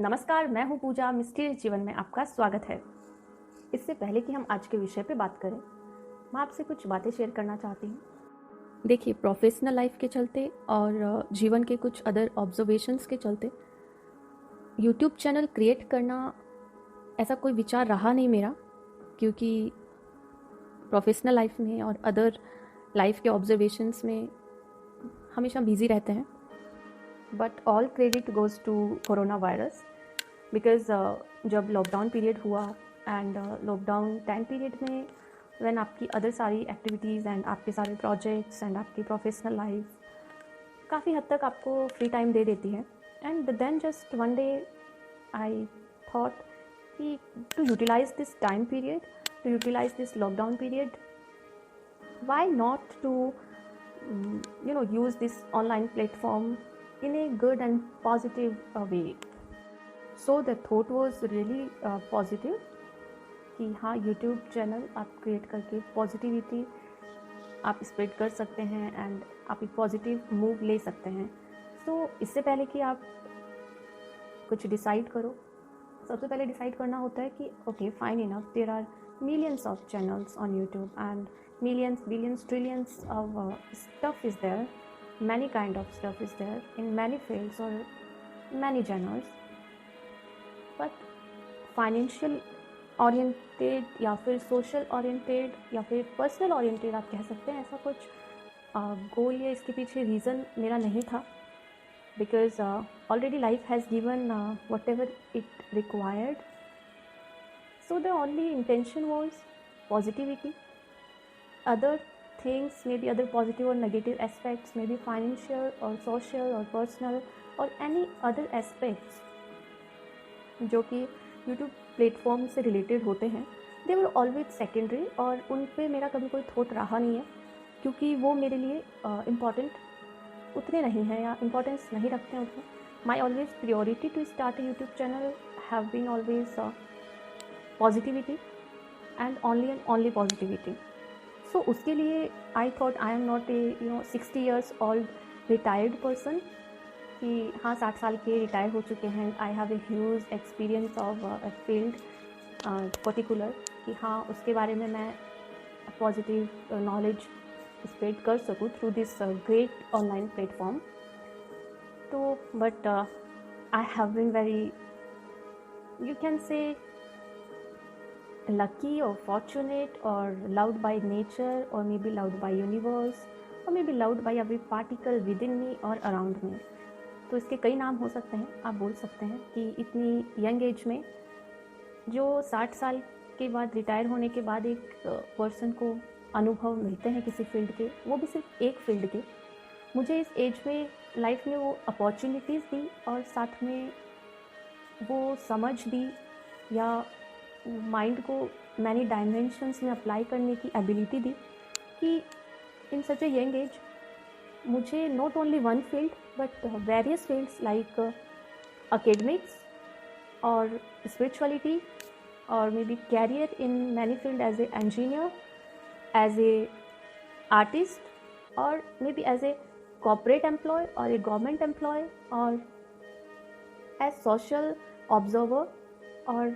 नमस्कार, मैं हूँ पूजा। मिस्टीरियस जीवन में आपका स्वागत है। इससे पहले कि हम आज के विषय पे बात करें, मैं आपसे कुछ बातें शेयर करना चाहती हूँ। देखिए, प्रोफेशनल लाइफ के चलते और जीवन के कुछ अदर ऑब्जर्वेशंस के चलते यूट्यूब चैनल क्रिएट करना ऐसा कोई विचार रहा नहीं मेरा, क्योंकि प्रोफेशनल लाइफ में और अदर लाइफ के ऑब्जर्वेशंस में हमेशा बिजी रहते हैं। But all credit goes to corona virus, because जब लॉकडाउन पीरियड हुआ एंड लॉकडाउन टाइम पीरियड में व्हेन आपकी अदर सारी एक्टिविटीज़ एंड आपके सारे प्रोजेक्ट्स एंड आपकी प्रोफेशनल लाइफ काफ़ी हद तक आपको फ्री टाइम दे देती है। And then just one day I thought कि to utilize this time period, to utilize this lockdown period, why not to use this online platform in a good and positive way. So the thought was really positive कि हाँ, YouTube channel आप create करके positivity आप spread कर सकते हैं and आप एक पॉजिटिव मूव ले सकते हैं। सो इससे पहले कि आप कुछ डिसाइड करो, सबसे पहले डिसाइड करना होता है कि okay fine enough, there are millions of channels on YouTube and millions, billions, trillions of stuff is there. Many kind of stuff is there in many fields or many genres. But financial oriented या फिर social oriented या फिर personal oriented आप कह सकते हैं, ऐसा कुछ गोल या इसके पीछे रीज़न मेरा नहीं था, because already life has given whatever it required. So the only intention was positivity. Other things, maybe other positive or negative aspects, maybe financial or social or personal or any other aspects जो कि YouTube platform से related होते हैं, they were always secondary और उन पे मेरा कभी कोई थॉट रहा नहीं है, क्योंकि वो मेरे लिए इम्पॉर्टेंट उतने नहीं हैं या इम्पोर्टेंस नहीं रखते हैं उतने। My always priority to start a YouTube channel have been always positivity and only positivity. So उसके लिए I thought I am not a 60 years old retired person कि हाँ 60 साल के रिटायर हो चुके हैं, I have a huge experience of a field particular, कि हाँ उसके बारे में मैं पॉजिटिव नॉलेज स्प्रेड कर सकूँ through this great online platform. तो but I have been very, you can say, lucky or fortunate or loved by nature or maybe loved by universe or maybe loved by every particle within me or around me. तो इसके कई नाम हो सकते हैं। आप बोल सकते हैं कि इतनी यंग एज में जो 60 साल के बाद रिटायर होने के बाद एक पर्सन को अनुभव मिलते हैं किसी फील्ड के, वो भी सिर्फ एक फील्ड के, मुझे इस एज में लाइफ में वो अपॉर्चुनिटीज़ दी और साथ में वो समझ दी या माइंड को मैनी डायमेंशंस में अप्लाई करने की एबिलिटी दी कि in such a young age मुझे not only one field but various fields like academics और स्पिरिचुअलिटी और may be career in many field as a engineer, as a artist और may be as a corporate employ और a government employ और as social observer और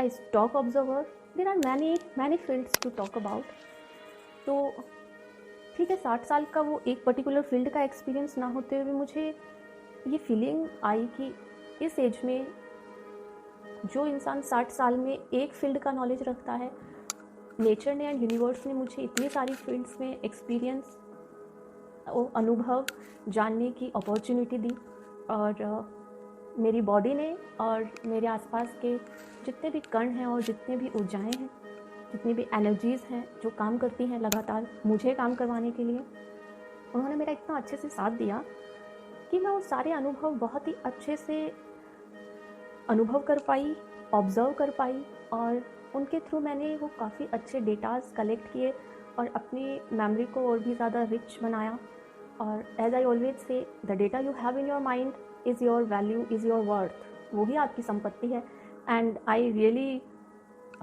as talk observer. There are many fields to talk about. तो ठीक है, 60 साल का वो एक पर्टिकुलर फील्ड का एक्सपीरियंस ना होते हुए मुझे ये फीलिंग आई कि इस एज में जो इंसान 60 साल में एक फील्ड का नॉलेज रखता है, नेचर ने एंड यूनिवर्स ने मुझे इतनी सारी फील्ड्स में एक्सपीरियंस और अनुभव जानने की अपॉर्चुनिटी दी और मेरी बॉडी ने और मेरे आसपास के जितने भी कण हैं और जितने भी ऊर्जाएं हैं, जितनी भी एनर्जीज़ हैं जो काम करती हैं लगातार मुझे काम करवाने के लिए, उन्होंने मेरा इतना अच्छे से साथ दिया कि मैं वो सारे अनुभव बहुत ही अच्छे से अनुभव कर पाई, ऑब्ज़र्व कर पाई और उनके थ्रू मैंने वो काफ़ी अच्छे डेटाज कलेक्ट किए और अपनी मेमोरी को और भी ज़्यादा रिच बनाया। और as I always say, the data you have in your mind is your value, is your worth, वही आपकी संपत्ति है। And I really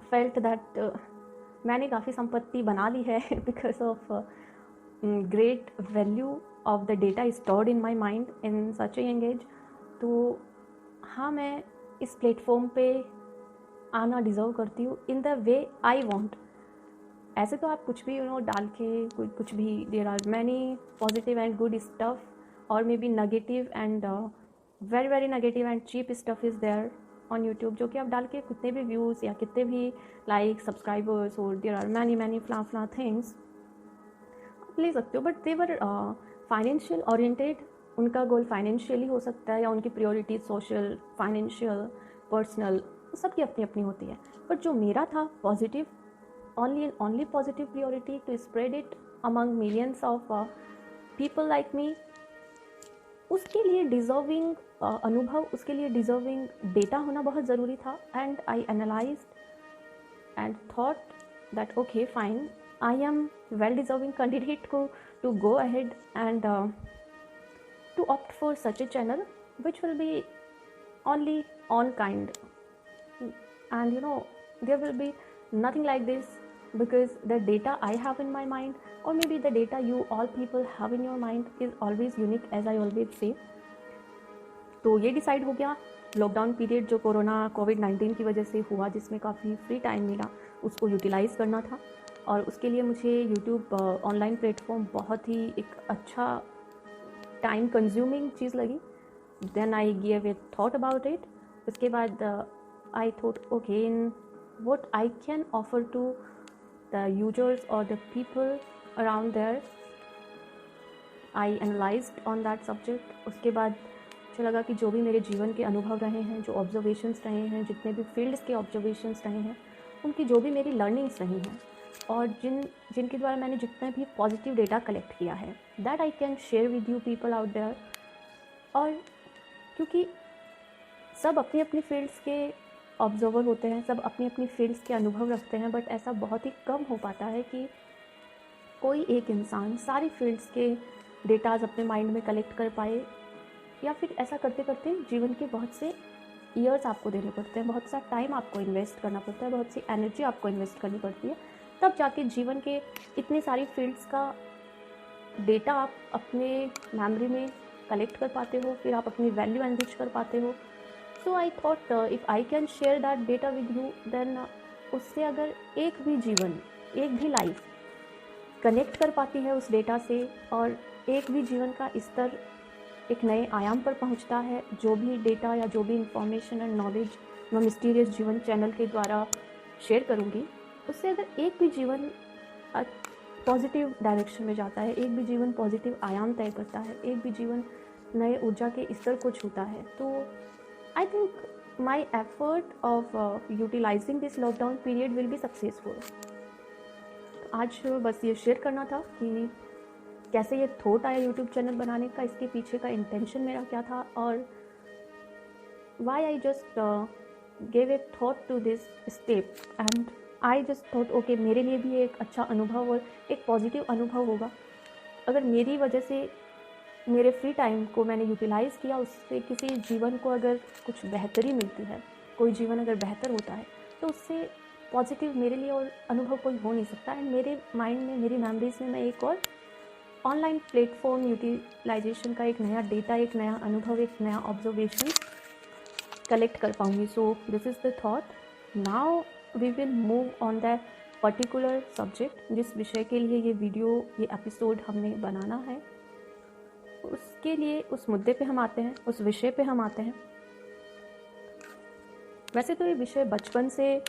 felt that मैंने काफ़ी संपत्ति बना ली है because of great value of the data stored in my mind in such a young age. तो हाँ, मैं इस प्लेटफॉर्म पे आना डिज़र्व करती हूँ in the way I want. ऐसे तो आप कुछ भी डाल के कुछ भी, there are many positive and good stuff और may be negative and very very negative and cheap stuff is there on YouTube, जो कि आप डाल के कितने भी व्यूज़ या कितने भी लाइक सब्सक्राइबर्स और देर आर मैनी मैनी फ्ला थिंग्स आप ले सकते हो। But they were financial oriented, उनका गोल फाइनेंशियली हो सकता है या उनकी प्रियोरिटीज सोशल, फाइनेंशियल, पर्सनल, सबकी अपनी अपनी होती है। बट जो मेरा था positive, only positive priority to spread it among millions of people like me, उसके लिए डिज़र्विंग अनुभव, उसके लिए डिज़र्विंग डेटा होना बहुत ज़रूरी था। And I analysed and thought that okay fine, I am well deserving candidate to go ahead and to opt for such a channel which will be only on kind, and there will be nothing like this, because the data I have in my mind, or maybe the data you all people have in your mind, is always unique, as I always say. तो ये decide हो गया, lockdown period जो कोविड-19 की वजह से हुआ, जिसमें काफ़ी फ्री टाइम मिला, उसको यूटिलाइज़ करना था। और उसके लिए मुझे यूट्यूब ऑनलाइन प्लेटफॉर्म बहुत ही एक अच्छा टाइम कंज्यूमिंग चीज़ लगी। Then I give a thought about it. उसके बाद I thought okay, in what I can offer to the users or the people around there, I analyzed on that subject. उसके बाद मुझे लगा कि जो भी मेरे जीवन के अनुभव रहे हैं, जो ऑब्जर्वेशंस रहे हैं, जितने भी फील्ड्स के ऑब्जर्वेशंस रहे हैं, उनकी जो भी मेरी लर्निंग्स रही हैं, और जिनके द्वारा मैंने जितना भी पॉजिटिव डेटा कलेक्ट किया है, that I can share with you people out there. और क्योंकि सब अपनी अपनी फील्ड्स के ऑब्जर्वर होते हैं, सब अपनी अपनी फील्ड्स के अनुभव रखते हैं, बट ऐसा बहुत ही कम हो पाता है कि कोई एक इंसान सारी फील्ड्स के डेटाज अपने माइंड में कलेक्ट कर पाए, या फिर ऐसा करते करते जीवन के बहुत से ईयर्स आपको देने पड़ते हैं, बहुत सा टाइम आपको इन्वेस्ट करना पड़ता है, बहुत सी एनर्जी आपको इन्वेस्ट करनी पड़ती है, तब जाके जीवन के इतनी सारी फील्ड्स का डेटा आप अपने मेमोरी में कलेक्ट कर पाते हो, फिर आप अपनी वैल्यू एनरिच कर पाते हो। So I thought if I can share that data with you, then उससे अगर एक भी जीवन, एक भी लाइफ कनेक्ट कर पाती है उस डेटा से, और एक भी जीवन का स्तर एक नए आयाम पर पहुंचता है, जो भी डेटा या जो भी इंफॉर्मेशन एंड नॉलेज मैं मिस्टीरियस जीवन चैनल के द्वारा शेयर करूंगी, उससे अगर एक भी जीवन पॉजिटिव डायरेक्शन में जाता है, एक भी जीवन पॉजिटिव आयाम तय करता है, एक भी जीवन नए ऊर्जा के स्तर को छूता है, तो I think my effort of utilising this lockdown period will be successful. आज बस ये शेयर करना था कि कैसे ये थॉट आया यूट्यूब चैनल बनाने का, इसके पीछे का इंटेंशन मेरा क्या था, और why I just gave a thought to this step, and I just thought okay, मेरे लिए भी एक अच्छा अनुभव और एक पॉजिटिव अनुभव होगा अगर मेरी वजह से मेरे फ्री टाइम को मैंने यूटिलाइज़ किया, उससे किसी जीवन को अगर कुछ बेहतरी मिलती है, कोई जीवन अगर बेहतर होता है, तो उससे पॉजिटिव मेरे लिए और अनुभव कोई हो नहीं सकता। एंड मेरे माइंड में, मेरी मेमोरीज में मैं एक और ऑनलाइन प्लेटफॉर्म यूटिलाइजेशन का एक नया डेटा, एक नया अनुभव, एक नया ऑब्जर्वेशन कलेक्ट कर पाऊँगी। So this is the thought. Now we will move on that particular subject, जिस विषय के लिए ये वीडियो, ये एपिसोड हमने बनाना है, उसके लिए उस मुद्दे पे हम आते हैं, उस विषय पे हम आते हैं। वैसे तो ये विषय बचपन से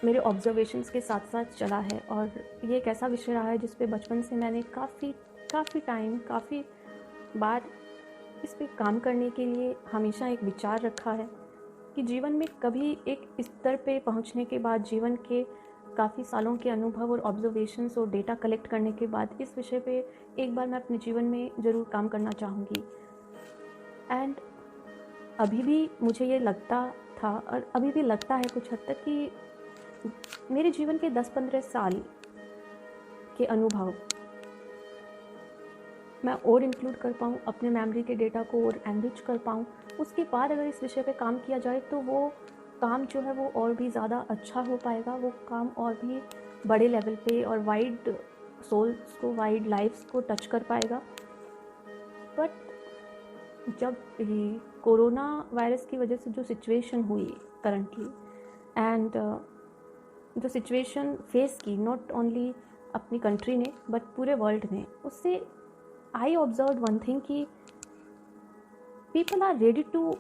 मेरे ऑब्जर्वेशंस के साथ साथ चला है, और ये एक ऐसा विषय रहा है जिस पे बचपन से मैंने काफ़ी टाइम, काफ़ी बार इस पे काम करने के लिए हमेशा एक विचार रखा है कि जीवन में कभी एक स्तर पे पहुंचने के बाद, जीवन के काफ़ी सालों के अनुभव और ऑब्जर्वेशंस और डेटा कलेक्ट करने के बाद, इस विषय पे एक बार मैं अपने जीवन में ज़रूर काम करना चाहूँगी। एंड अभी भी मुझे ये लगता था, और अभी भी लगता है कुछ हद तक, कि मेरे जीवन के 10-15 साल के अनुभव मैं और इंक्लूड कर पाऊँ, अपने मेमोरी के डेटा को और एनरिच कर पाऊँ, उसके बाद अगर इस विषय पे काम किया जाए तो वो काम जो है वो और भी ज़्यादा अच्छा हो पाएगा, वो काम और भी बड़े लेवल पे और वाइड सोल्स को, वाइड लाइफ्स को टच कर पाएगा। बट जब कोरोना वायरस की वजह से जो सिचुएशन हुई करंटली, एंड जो सिचुएशन फेस की नॉट ओनली अपनी कंट्री ने बट पूरे वर्ल्ड ने, उससे आई ऑब्जर्व वन थिंग कि people are ready to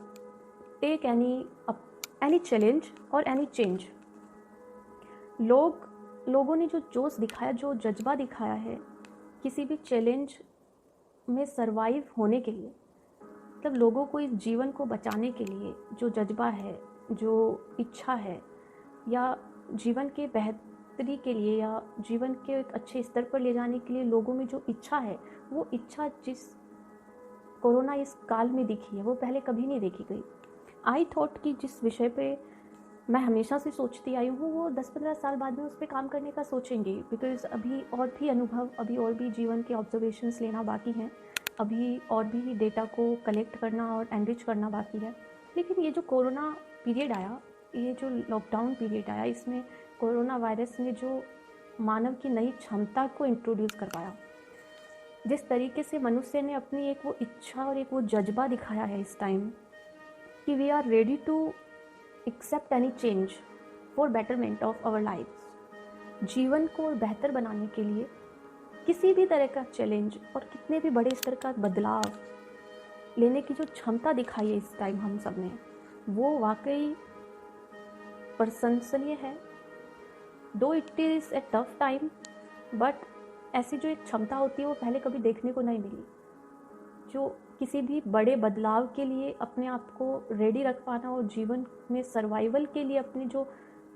take any challenge और एनी चेंज। लोगों ने जो जोश दिखाया, जो जज्बा दिखाया है किसी भी चैलेंज में सरवाइव होने के लिए, मतलब लोगों को इस जीवन को बचाने के लिए जो जज्बा है, जो इच्छा है, या जीवन के बेहतरी के लिए या जीवन के एक अच्छे स्तर पर ले जाने के लिए लोगों में जो इच्छा है, वो इच्छा जिस कोरोना इस काल में दिखी है वो पहले कभी नहीं देखी गई। आई थॉट कि जिस विषय पे मैं हमेशा से सोचती आई हूँ वो 10-15 साल बाद में उस पर काम करने का सोचेंगे, बिकॉज़ अभी और भी अनुभव, अभी और भी जीवन के ऑब्जर्वेशंस लेना बाकी हैं, अभी और भी डेटा को कलेक्ट करना और एनरिच करना बाकी है। लेकिन ये जो कोरोना पीरियड आया, ये जो लॉकडाउन पीरियड आया, इसमें कोरोना वायरस ने जो मानव की नई क्षमता को इंट्रोड्यूस करवाया, जिस तरीके से मनुष्य ने अपनी एक वो इच्छा और एक वो जज्बा दिखाया है इस टाइम कि we are ready to accept any change for betterment of our lives. जीवन को और बेहतर बनाने के लिए किसी भी तरह का चैलेंज और कितने भी बड़े स्तर का बदलाव लेने की जो क्षमता दिखाई है इस टाइम हम सब ने, वो वाकई प्रशंसनीय है। दो it is a tough time, but ऐसी जो एक क्षमता होती है वो पहले कभी देखने को नहीं मिली, जो किसी भी बड़े बदलाव के लिए अपने आप को रेडी रख पाना और जीवन में सर्वाइवल के लिए अपनी जो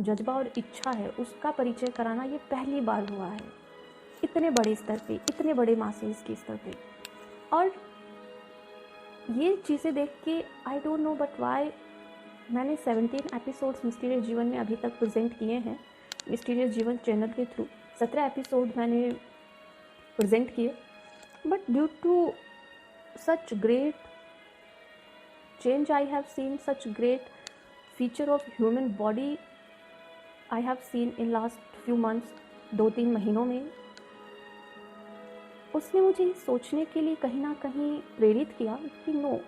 जज्बा और इच्छा है उसका परिचय कराना, ये पहली बार हुआ है इतने बड़े स्तर पे, इतने बड़े मासेस के स्तर पे। और ये चीज़ें देख के I don't know but why मैंने 17 एपिसोड्स मिस्टीरियस जीवन में अभी तक प्रेजेंट किए हैं। मिस्टीरियस जीवन चैनल के थ्रू 17 एपिसोड मैंने प्रेजेंट किए, but due to such great change I have seen, such great feature of human body I have seen in last few months, 2-3 महीनों में, उसने मुझे सोचने के लिए कहीं ना कहीं प्रेरित किया कि नो,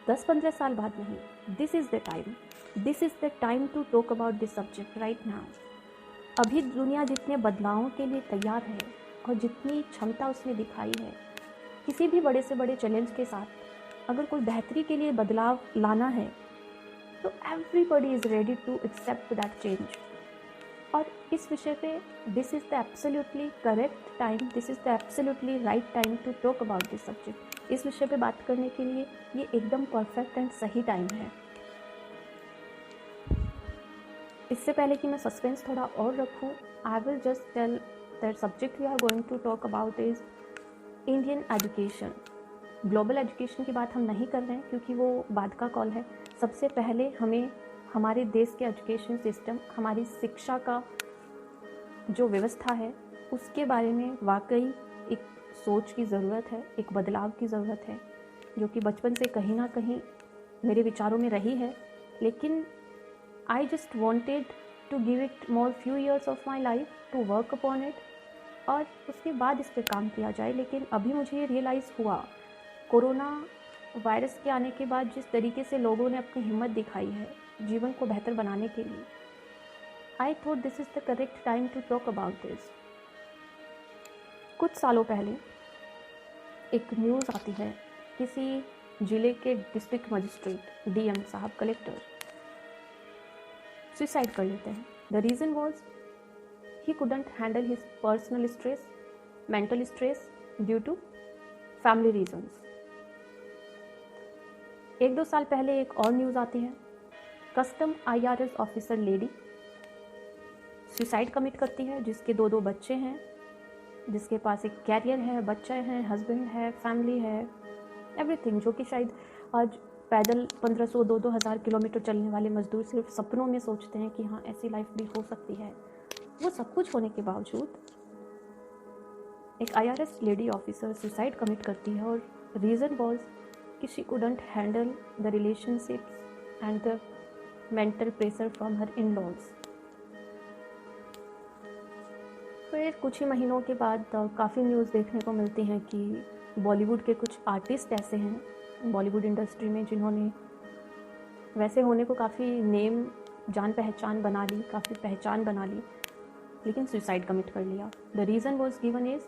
10-15 साल बाद नहीं, this is the time to talk about this subject right now. अभी दुनिया जितने बदलावों के लिए तैयार है और जितनी क्षमता उसने दिखाई है, किसी भी बड़े से बड़े चैलेंज के साथ अगर कोई बेहतरी के लिए बदलाव लाना है तो everybody is ready to accept that change. और इस विषय पे this is the absolutely correct time, this is the absolutely right time to talk about this subject. इस विषय पे बात करने के लिए ये एकदम परफेक्ट एंड सही टाइम है। इससे पहले कि मैं सस्पेंस थोड़ा और रखूँ, I will just tell that subject we are going to talk about is Indian education. Global education की बात हम नहीं कर रहे हैं क्योंकि वो बाद का कॉल है। सबसे पहले हमें हमारे देश के एजुकेशन सिस्टम, हमारी शिक्षा का जो व्यवस्था है उसके बारे में वाकई एक सोच की ज़रूरत है, एक बदलाव की ज़रूरत है, जो कि बचपन से कहीं ना कहीं मेरे विचारों में रही है। लेकिन I just wanted to give it more few years of my life to work upon it और उसके बाद इस पर काम किया जाए। लेकिन अभी मुझे ये रियलाइज़ हुआ कोरोना वायरस के आने के बाद जिस तरीके से लोगों ने अपनी हिम्मत दिखाई है जीवन को बेहतर बनाने के लिए, I thought this is the correct time to talk about this. कुछ सालों पहले एक न्यूज़ आती है, किसी ज़िले के डिस्ट्रिक्ट मजिस्ट्रेट डीएम साहब, कलेक्टर सुसाइड कर लेते हैं। The reason was he couldn't handle his personal stress, mental stress due to family reasons। 1-2 साल पहले एक और न्यूज़ आती है, custom IRS officer lady suicide commit करती है, जिसके 2 बच्चे हैं, जिसके पास एक कैरियर है, बच्चे हैं, हस्बैंड है, फैमिली है, एवरीथिंग, जो कि शायद आज पैदल 1500-2-2 हज़ार किलोमीटर चलने वाले मजदूर सिर्फ सपनों में सोचते हैं कि हाँ ऐसी लाइफ भी हो सकती है। वो सब कुछ होने के बावजूद एक IRS lady officer suicide commit करती है और रीज़न वॉज कि she couldn't handle the relationships and the mental pressure from her in laws. फिर कुछ ही महीनों के बाद काफ़ी न्यूज़ देखने को मिलती हैं कि बॉलीवुड के कुछ आर्टिस्ट ऐसे हैं बॉलीवुड इंडस्ट्री में जिन्होंने वैसे होने को काफ़ी नेम जान पहचान बना ली, काफ़ी पहचान बना ली, लेकिन सुसाइड कमिट कर लिया। The reason was given is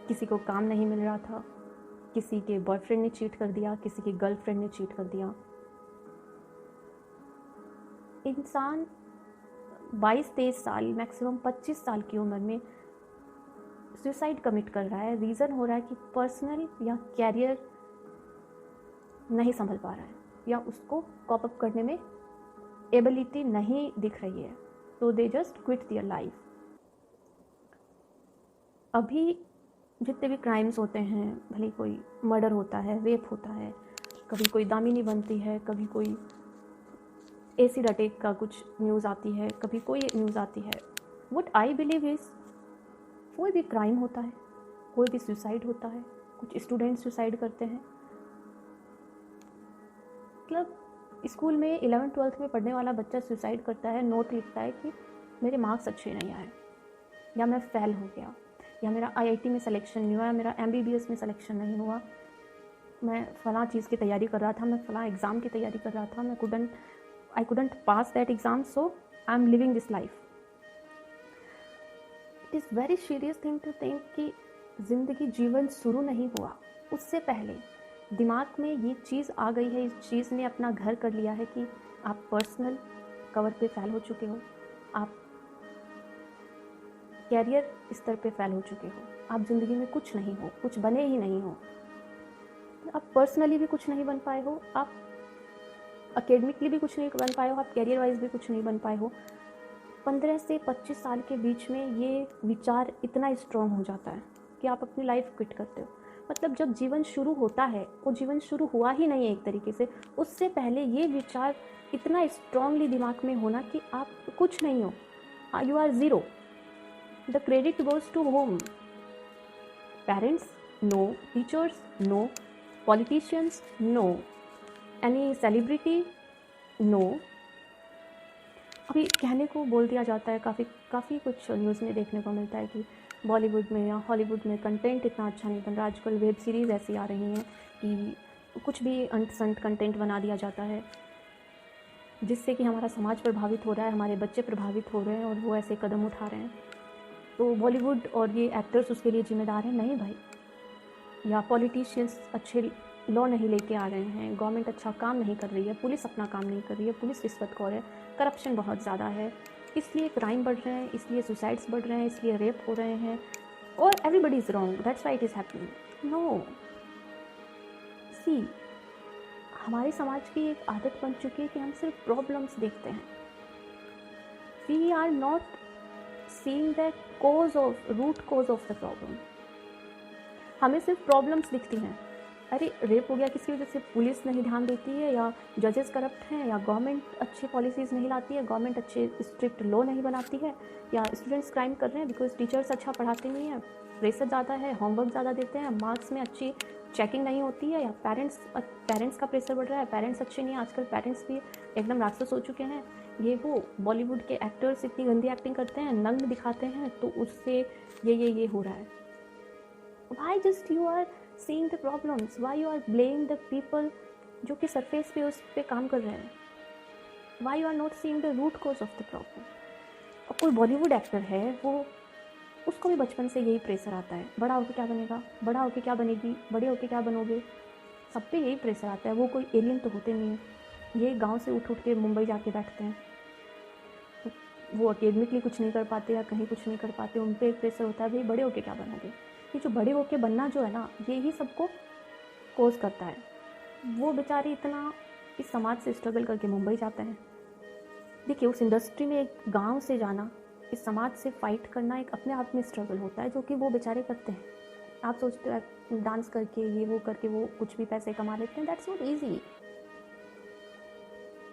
किसी को काम नहीं मिल रहा था, किसी के बॉयफ्रेंड ने चीट कर दिया, किसी की गर्लफ्रेंड ने चीट कर दिया। इंसान 22-23 साल, मैक्सिमम 25 साल की उम्र में सुसाइड कमिट कर रहा है। रीज़न हो रहा है कि पर्सनल या कैरियर नहीं संभल पा रहा है, या उसको कॉप अप करने में एबिलिटी नहीं दिख रही है, तो they just quit their life. अभी जितने भी क्राइम्स होते हैं, भले कोई मर्डर होता है, रेप होता है, कभी कोई दामिनी बनती है, कभी कोई एसिड अटैक का कुछ न्यूज़ आती है, कभी कोई न्यूज़ आती है। व्हाट आई बिलीव इज़ कोई भी क्राइम होता है, कोई भी सुसाइड होता है, कुछ स्टूडेंट सुसाइड करते हैं। मतलब स्कूल में 11th-12th में पढ़ने वाला बच्चा सुसाइड करता है, नोट लिखता है कि मेरे मार्क्स अच्छे नहीं आए, या मैं फेल हो गया, या मेरा आईआईटी में सिलेक्शन नहीं हुआ, या मेरा एमबीबीएस में सिलेक्शन नहीं हुआ, मैं फ़लाँ चीज़ की तैयारी कर रहा था, मैं फ़लाँ एग्ज़ाम की तैयारी कर रहा था, I couldn't pass that exam, so I am living this life. It is very serious thing to think कि ज़िंदगी, जीवन शुरू नहीं हुआ, उससे पहले दिमाग में ये चीज़ आ गई है, इस चीज़ ने अपना घर कर लिया है कि आप पर्सनल कवर पे फेल हो चुके हो, आप कैरियर स्तर पे फेल हो चुके हो, आप ज़िंदगी में कुछ नहीं हो, कुछ बने ही नहीं हो, आप पर्सनली भी कुछ नहीं बन पाए हो, आप अकेडमिकली भी कुछ नहीं बन पाए हो, आप कैरियर वाइज भी कुछ नहीं बन पाए हो। 15 से 25 साल के बीच में ये विचार इतना स्ट्रॉन्ग हो जाता है कि आप अपनी लाइफ क्विट करते हो। मतलब जब जीवन शुरू होता है, वो जीवन शुरू हुआ ही नहीं है एक तरीके से, उससे पहले ये विचार इतना स्ट्रांगली दिमाग में होना कि आप कुछ नहीं हो, you are zero. The credit goes to home? Parents? No. Teachers? No. Politicians? No. Any celebrity? No. अभी कहने को बोल दिया जाता है, काफ़ी कुछ न्यूज़ में देखने को मिलता है कि बॉलीवुड में या हॉलीवुड में कंटेंट इतना अच्छा नहीं बन रहा। आजकल वेब सीरीज़ ऐसी आ रही हैं कि कुछ भी अंट-संट कंटेंट बना दिया जाता है, जिससे कि हमारा समाज प्रभावित हो रहा है, हमारे बच्चे प्रभावित हो रहे हैं, और वो ऐसे कदम उठा रहे हैं। तो बॉलीवुड और ये एक्टर्स उसके लिए जिम्मेदार हैं? नहीं भाई। या पॉलिटिशियंस अच्छे लॉ नहीं लेके आ रहे हैं, गवर्नमेंट अच्छा काम नहीं कर रही है, पुलिस अपना काम नहीं कर रही है, पुलिस रिश्वतखोर है, करप्शन बहुत ज़्यादा है, इसलिए क्राइम बढ़ रहे हैं, इसलिए सुसाइड्स बढ़ रहे हैं, इसलिए रेप हो रहे हैं, और everybody is wrong, that's why it is happening. No, see, हमारे समाज की एक आदत बन चुकी है कि हम सिर्फ प्रॉब्लम्स देखते हैं। We are not seeing the root cause of the problem. हमें सिर्फ प्रॉब्लम्स दिखती हैं। अरे रेप हो गया, किसकी वजह से? पुलिस नहीं ध्यान देती है, या जजेस करप्ट हैं, या गवर्नमेंट अच्छी पॉलिसीज़ नहीं लाती है, गवर्नमेंट अच्छे स्ट्रिक्ट लॉ नहीं बनाती है, या स्टूडेंट्स क्राइम कर रहे हैं बिकॉज टीचर्स अच्छा पढ़ाते नहीं हैं, प्रेशर ज़्यादा है, होमवर्क ज़्यादा देते हैं, मार्क्स में अच्छी चेकिंग नहीं होती है, या पेरेंट्स का प्रेशर बढ़ रहा है, पेरेंट्स अच्छे नहीं हैं। आजकल पेरेंट्स भी एकदम राक्षस हो चुके हैं। ये वो बॉलीवुड के एक्टर्स इतनी गंदी एक्टिंग करते हैं, नंग दिखाते हैं, तो उससे ये हो रहा है। Why just you are seeing the problems? Why you are blaming the people जो कि सरफेस पे उस पे काम कर रहे हैं? Why you are not seeing the root cause of the problem? अब कोई बॉलीवुड एक्टर है, वो उसको भी बचपन से यही प्रेशर आता है, बड़ा होके क्या बनेगा, बड़ा होके क्या बनेगी, बड़े होके क्या बनोगे, सब पे यही प्रेशर आता है। वो कोई एलियन तो होते नहीं है, ये गांव से उठ के मुंबई जाके बैठते हैं, वो अकेडमिकली कुछ नहीं कर पाते या कहीं कुछ नहीं कर पाते, उन पर एक प्रेशर होता है, भाई बड़े होके क्या बनोगे। ये जो बड़े होके बनना जो है ना, ये ही सबको कोज करता है। वो बेचारे इतना इस समाज से स्ट्रगल करके मुंबई जाते हैं। देखिए, उस इंडस्ट्री में एक गांव से जाना, इस समाज से फाइट करना एक अपने आप में स्ट्रगल होता है, जो कि वो बेचारे करते हैं। आप सोचते हो डांस करके, ये वो करके वो कुछ भी पैसे कमा लेते हैं, दैट्स नॉट ईजी।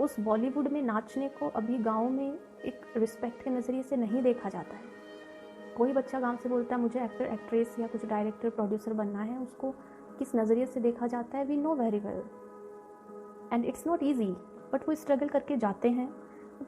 उस बॉलीवुड में नाचने को अभी गाँव में एक रिस्पेक्ट के नज़रिए से नहीं देखा जाता है। कोई बच्चा गांव से बोलता है मुझे एक्टर, एक्ट्रेस या कुछ डायरेक्टर, प्रोड्यूसर बनना है, उसको किस नज़रिए से देखा जाता है, we know very well, and it's not easy. But वो स्ट्रगल करके जाते हैं।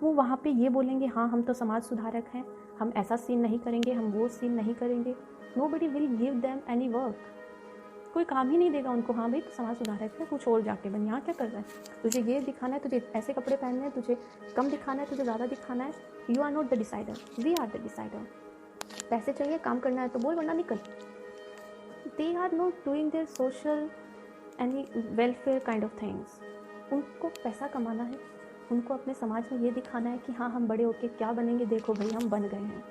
वो वहाँ पे ये बोलेंगे, हाँ हम तो समाज सुधारक हैं, हम ऐसा सीन नहीं करेंगे, हम वो सीन नहीं करेंगे। Nobody will give them any work. कोई काम ही नहीं देगा उनको। हाँ भाई, तो समाज सुधारक है, कुछ और जाके बन, यहाँ क्या कर रहा है, तुझे ये दिखाना है, तुझे ऐसे कपड़े पहनने हैं, तुझे कम दिखाना है, तुझे ज़्यादा दिखाना है। You are not the decider, we are the decider. पैसे चाहिए, काम करना है तो बोल, वरना निकल। They are not doing their social any welfare kind of things. उनको पैसा कमाना है, उनको अपने समाज में ये दिखाना है कि हाँ हम बड़े होके क्या बनेंगे, देखो भाई हम बन गए हैं,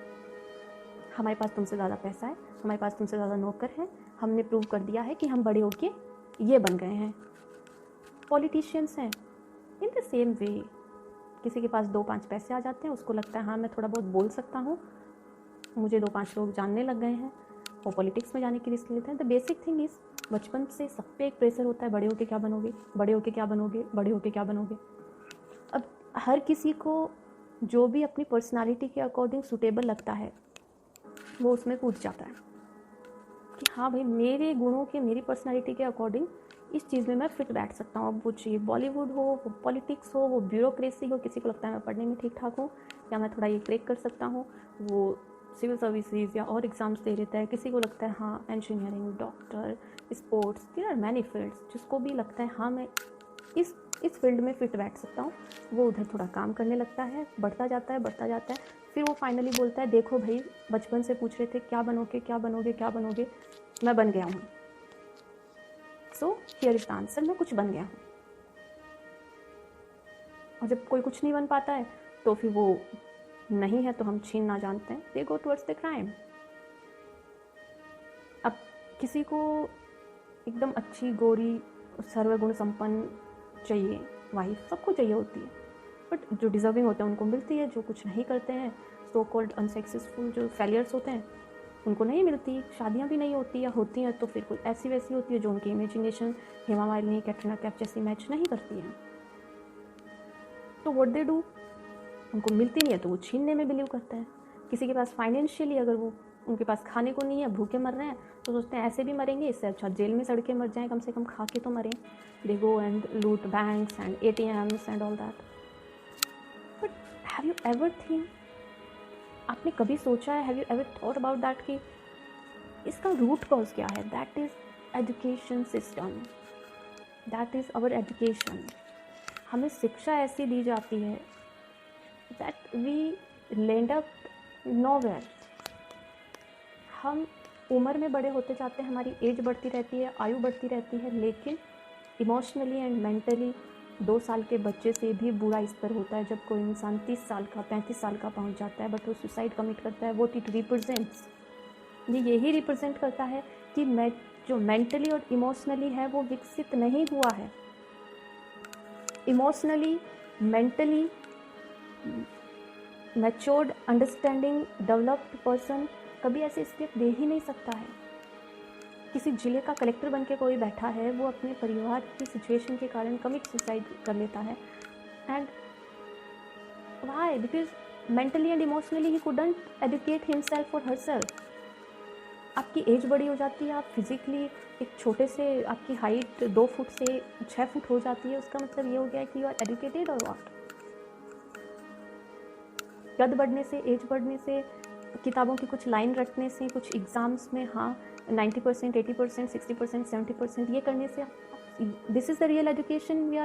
हमारे पास तुमसे ज़्यादा पैसा है, हमारे पास तुमसे ज़्यादा नौकर हैं, हमने प्रूव कर दिया है कि हम बड़े होके ये बन गए हैं। पॉलिटिशियंस हैं इन द सेम वे। किसी के पास 2-5 पैसे आ जाते हैं, उसको लगता है हाँ मैं थोड़ा बहुत बोल सकता हूँ, मुझे 2-5 लोग जानने लग गए हैं, वो पॉलिटिक्स में जाने की रिस्क लेते हैं। द बेसिक थिंग इज़, बचपन से सब पे एक प्रेशर होता है, बड़े होके क्या बनोगे, बड़े होके क्या बनोगे, बड़े होके क्या बनोगे। अब हर किसी को जो भी अपनी पर्सनालिटी के अकॉर्डिंग सूटेबल लगता है वो उसमें कूद जाता है कि हाँ भाई मेरे गुणों के, मेरी पर्सनालिटी के अकॉर्डिंग इस चीज़ में मैं फिट बैठ सकता हूँ। अब वो चाहिए बॉलीवुड हो, वो पॉलिटिक्स हो, वो ब्यूरोक्रेसी हो, किसी को लगता है मैं पढ़ने में ठीक ठाक हूँ या मैं थोड़ा ये क्रेक कर सकता हूँ, वो सिविल सर्विसेज या और एग्ज़ाम्स दे देता है। किसी को लगता है हाँ engineering, doctor, sports, there are many fields. जिसको भी लगता है हाँ मैं इस फील्ड में फिट बैठ सकता हूँ, वो उधर थोड़ा काम करने लगता है, बढ़ता जाता है। फिर वो फाइनली बोलता है देखो भाई, बचपन से पूछ रहे थे क्या बनोगे क्या बनोगे क्या बनोगे, मैं बन गया हूँ। So here is the answer, मैं कुछ बन गया हूँ। और जब कोई कुछ नहीं बन पाता है तो फिर वो नहीं है तो हम छीन ना जानते हैं, दे गो टुवर्ड्स द क्राइम। अब किसी को एकदम अच्छी गोरी सर्वगुण संपन्न चाहिए वाइफ, सबको चाहिए होती है, बट जो डिज़र्विंग होते हैं उनको मिलती है, जो कुछ नहीं करते हैं, सो कॉल्ड अनसक्सेसफुल जो फेलियर्स होते हैं उनको नहीं मिलती। शादियाँ भी नहीं होती, या होती हैं तो फिर कोई ऐसी वैसी होती है जो उनकी इमेजिनेशन हेमा मालिनी, कैटरीना कैफ जैसी मैच नहीं करती हैं। तो व्हाट दे डू, उनको मिलती नहीं है तो वो छीनने में बिलीव करते हैं। किसी के पास फाइनेंशियली अगर वो, उनके पास खाने को नहीं है, भूखे मर रहे हैं, तो सोचते हैं ऐसे भी मरेंगे, इससे अच्छा जेल में सड़ के मर जाएं, कम से कम खा के तो मरें। They go and loot banks and ATMs and all that. But have you ever think, आपने कभी सोचा है, have you ever thought about that कि इसका रूट कॉज क्या है? That is education system, that is our education. हमें शिक्षा ऐसी दी जाती है that we land up nowhere. हम उम्र में बड़े होते जाते हैं, हमारी एज बढ़ती रहती है, आयु बढ़ती रहती है, लेकिन इमोशनली एंड मेंटली 2 साल के बच्चे से भी बुरा इस पर होता है जब कोई इंसान 30 साल का, 35 साल का पहुंच जाता है, बट वो सुसाइड कमिट करता है। व्हाट इट रिप्रेजेंट्स, ये यही रिप्रेजेंट करता है कि मैं जो मेंटली और इमोशनली है वो विकसित नहीं हुआ है। Emotionally, mentally matured, understanding, developed person कभी ऐसे स्टेप दे ही नहीं सकता है। किसी जिले का कलेक्टर बन के कोई बैठा है, वो अपने परिवार की सिचुएशन के कारण कमिट सुसाइड कर लेता है। And why? Because mentally and emotionally he couldn't educate himself और हरसेल्फ। आपकी एज बड़ी हो जाती है, आप फिजिकली एक छोटे से, आपकी हाइट 2 फुट से 6 फुट हो जाती है, उसका मतलब ये हो गया कि यू आर एजुकेटेड और व्हाट? कद बढ़ने से, एज बढ़ने से, किताबों की कुछ लाइन रखने से, कुछ एग्ज़ाम्स में हाँ 90%, 80%, 60%, 70% ये करने से this is the real education we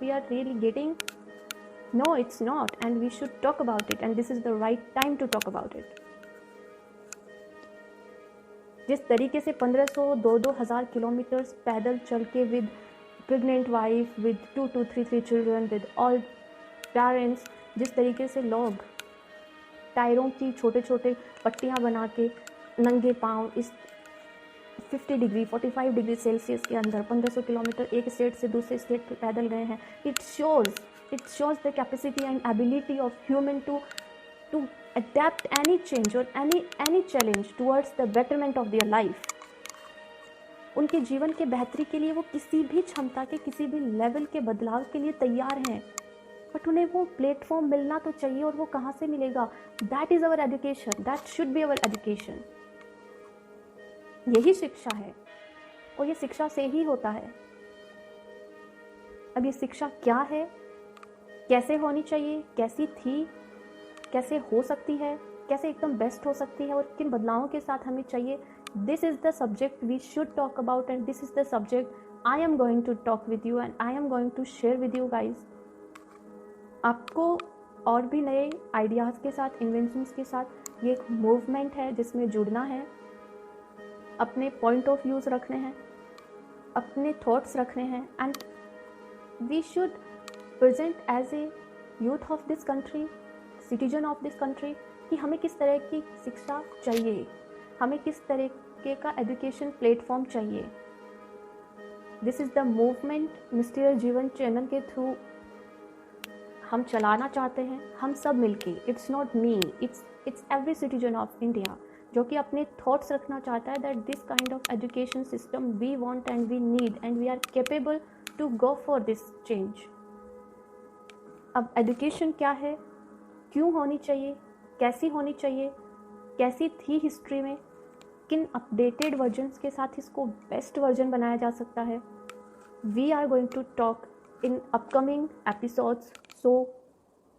are really getting? No, it's not, and we should talk about it, and this is the right time to talk about it. जिस तरीके से 1500, 2,000 किलोमीटर्स पैदल चल के with pregnant wife, with 2 to 3 children, with all parents, जिस तरीके से लोग टायरों की छोटे छोटे पट्टियाँ बना के नंगे पाँव इस 50 डिग्री 45 डिग्री सेल्सियस के अंदर 1500 किलोमीटर एक स्टेट से दूसरे स्टेट पर पैदल गए हैं, it shows the capacity and ability of human to adapt any change or any challenge towards the betterment of their life। उनके जीवन के बेहतरी के लिए वो किसी भी क्षमता के, किसी भी लेवल के बदलाव के लिए तैयार हैं, बट उन्हें वो प्लेटफॉर्म मिलना तो चाहिए, और वो कहाँ से मिलेगा? That is our education, that should be our education. यही शिक्षा है, और ये शिक्षा से ही होता है। अब ये शिक्षा क्या है, कैसे होनी चाहिए, कैसी थी, कैसे हो सकती है, कैसे एकदम बेस्ट हो सकती है, और किन बदलावों के साथ हमें चाहिए, this is the subject we should talk about, and this is the subject I am going to talk with you and I am going to share with you guys. आपको और भी नए आइडियाज़ के साथ, इन्वेंशंस के साथ, ये एक मूवमेंट है जिसमें जुड़ना है, अपने पॉइंट ऑफ व्यूज़ रखने हैं, अपने थॉट्स रखने हैं, and we should present as a youth of this country, citizen of this country, कि हमें किस तरह की शिक्षा चाहिए, हमें किस तरीके का एजुकेशन प्लेटफॉर्म चाहिए. This is the movement Mysterious Jeevan channel के थ्रू हम चलाना चाहते हैं, हम सब मिलके. It's not me, it's every citizen of India जो कि अपने थॉट्स रखना चाहता है that this kind of education system we want and we need and we are capable to go for this change. अब एजुकेशन क्या है, क्यों होनी चाहिए, कैसी होनी चाहिए, कैसी थी हिस्ट्री में, किन अपडेटेड वर्जन्स के साथ इसको बेस्ट वर्जन बनाया जा सकता है, we are going to talk in upcoming episodes. So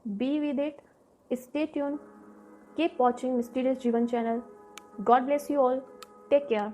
be with it, stay tune, keep watching mysterious Jeevan channel. God bless you all, take care.